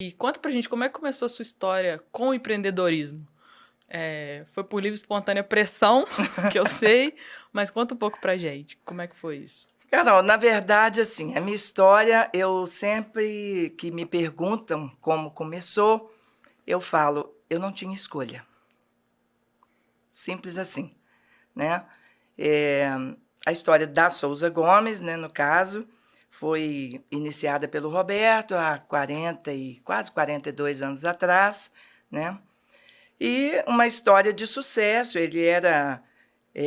E conta pra gente como é que começou a sua história com o empreendedorismo. Foi por livre e espontânea pressão, que eu sei, mas conta um pouco pra gente, como é que foi isso? Carol, na verdade, assim, a minha história, eu sempre que me perguntam como começou, eu falo, eu não tinha escolha. Simples assim, né? É, a história da Souza Gomes, né, no caso, foi iniciada pelo Roberto há 40 e quase 42 anos atrás, né? E uma história de sucesso. Ele era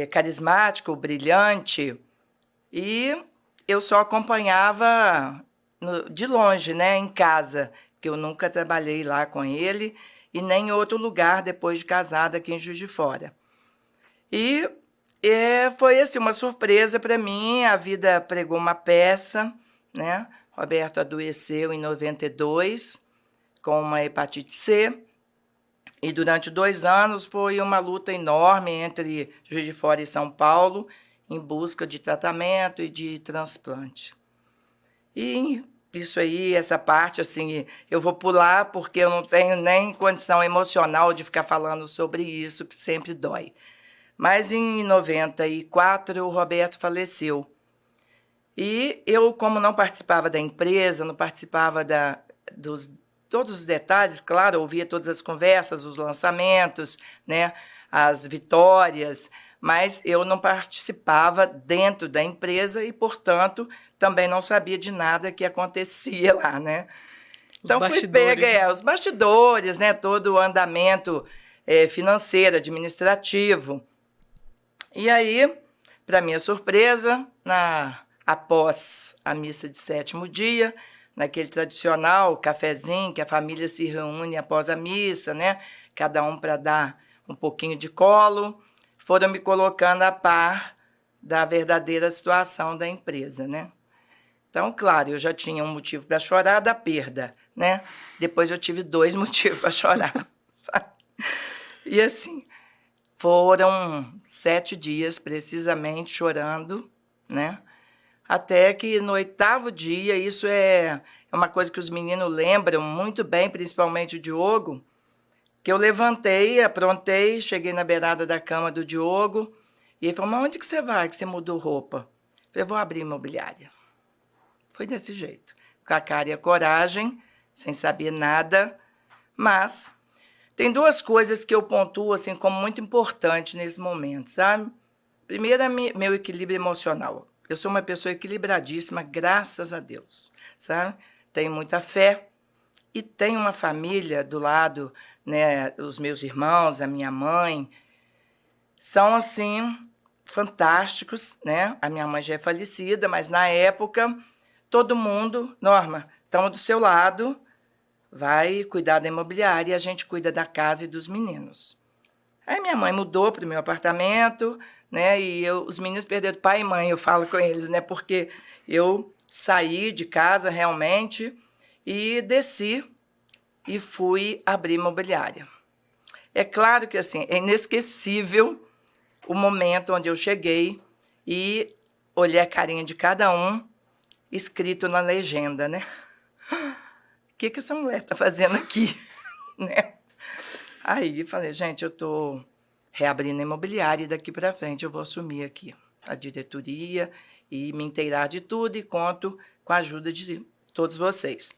carismático, brilhante, e eu só acompanhava de longe, né, em casa, que eu nunca trabalhei lá com ele e nem em outro lugar depois de casada aqui em Juiz de Fora. E foi assim uma surpresa para mim. A vida pregou uma peça, né? Roberto adoeceu em 92 com uma hepatite C. E durante 2 anos foi uma luta enorme entre Juiz de Fora e São Paulo em busca de tratamento e de transplante. E isso aí, essa parte, assim, eu vou pular porque eu não tenho nem condição emocional de ficar falando sobre isso, que sempre dói. Mas em 94 o Roberto faleceu. E eu, como não participava da empresa, não participava dos todos os detalhes, claro, ouvia todas as conversas, os lançamentos, né, as vitórias, mas eu não participava dentro da empresa e, portanto, também não sabia de nada que acontecia lá, né? Os Então fui pega, bastidores, né? os bastidores, né, todo o andamento financeiro, administrativo. E aí, para minha surpresa, após a missa de sétimo dia, naquele tradicional cafezinho que a família se reúne após a missa, né? Cada um para dar um pouquinho de colo, foram me colocando a par da verdadeira situação da empresa, né? Então, claro, eu já tinha um motivo para chorar da perda, né? Depois eu tive 2 motivos para chorar. Sabe? E assim, foram 7 dias precisamente chorando, né? Até que no 8º dia, isso é uma coisa que os meninos lembram muito bem, principalmente o Diogo, que eu levantei, aprontei, cheguei na beirada da cama do Diogo, e ele falou, mas onde que você vai, que você mudou roupa? Eu falei, vou abrir imobiliária. Foi desse jeito, com a cara e a coragem, sem saber nada, mas tem 2 coisas que eu pontuo assim como muito importante nesse momento, sabe? Primeiro, meu equilíbrio emocional. Eu sou uma pessoa equilibradíssima, graças a Deus, sabe? Tenho muita fé e tenho uma família do lado, né? Os meus irmãos, a minha mãe, são assim fantásticos, né? A minha mãe já é falecida, mas na época todo mundo, Norma, estamos do seu lado, vai cuidar da imobiliária e a gente cuida da casa e dos meninos. Aí minha mãe mudou para o meu apartamento, né? E os meninos perderam pai e mãe, eu falo com eles, né? Porque eu saí de casa realmente e desci e fui abrir imobiliária. É claro que assim, é inesquecível o momento onde eu cheguei e olhei a carinha de cada um, escrito na legenda, né? O que essa mulher está fazendo aqui, né? Aí falei, gente, eu estou reabrindo a imobiliária e daqui para frente eu vou assumir aqui a diretoria e me inteirar de tudo e conto com a ajuda de todos vocês.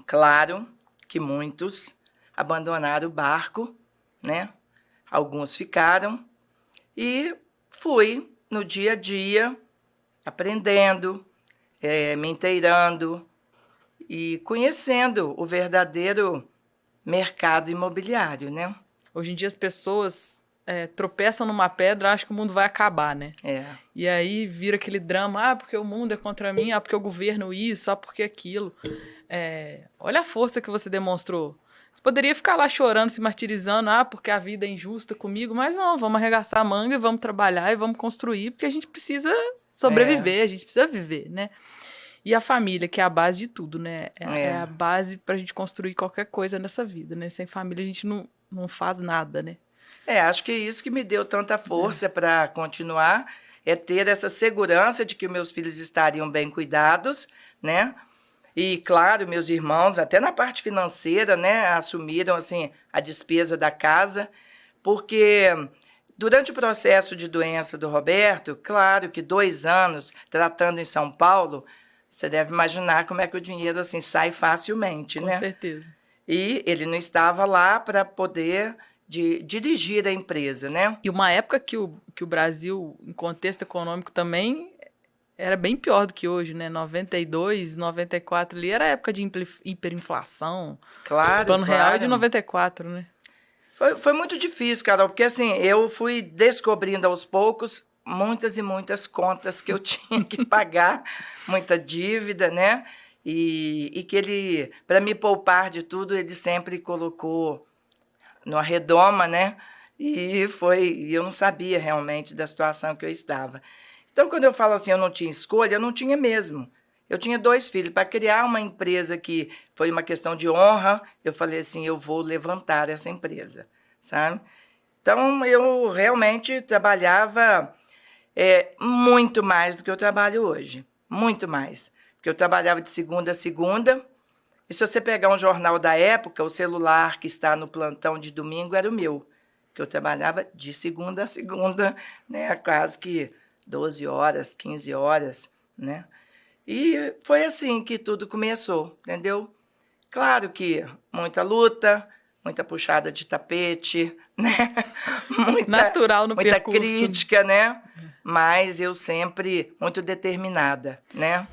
Claro que muitos abandonaram o barco, né? Alguns ficaram e fui no dia a dia aprendendo, me inteirando e conhecendo o verdadeiro mercado imobiliário, né? Hoje em dia as pessoas tropeçam numa pedra, acham que o mundo vai acabar, né? É. E aí vira aquele drama, porque o mundo é contra mim, porque o governo isso, porque aquilo. Olha a força que você demonstrou. Você poderia ficar lá chorando, se martirizando, porque a vida é injusta comigo, mas não, vamos arregaçar a manga e vamos trabalhar e vamos construir, porque a gente precisa sobreviver, a gente precisa viver, né? E a família, que é a base de tudo, né? É a base pra gente construir qualquer coisa nessa vida, né? Sem família a gente não faz nada, né? Acho que é isso que me deu tanta força para continuar, é ter essa segurança de que meus filhos estariam bem cuidados, né? E, claro, meus irmãos, até na parte financeira, né, assumiram, assim, a despesa da casa, porque durante o processo de doença do Roberto, claro que 2 anos tratando em São Paulo, você deve imaginar como é que o dinheiro, assim, sai facilmente, Com né? certeza. E ele não estava lá para poder dirigir a empresa, né? E uma época que o Brasil, em contexto econômico também, era bem pior do que hoje, né? 92, 94 ali era a época de hiperinflação. Claro, O Plano Real é de claro. 94, né? Foi muito difícil, Carol, porque assim, eu fui descobrindo aos poucos muitas e muitas contas que eu tinha que pagar, muita dívida, né? E que ele, para me poupar de tudo, ele sempre colocou numa redoma, né? E eu não sabia realmente da situação que eu estava. Então, quando eu falo assim, eu não tinha escolha, eu não tinha mesmo. Eu tinha 2 filhos. Para criar uma empresa que foi uma questão de honra, eu falei assim, eu vou levantar essa empresa, sabe? Então, eu realmente trabalhava muito mais do que eu trabalho hoje. Muito mais. Porque eu trabalhava de segunda a segunda. E se você pegar um jornal da época, o celular que está no plantão de domingo era o meu. Que eu trabalhava de segunda a segunda, né? Quase que 12 horas, 15 horas, né? E foi assim que tudo começou, entendeu? Claro que muita luta, muita puxada de tapete, né? Natural no muita percurso. crítica, né? Mas eu sempre muito determinada, né?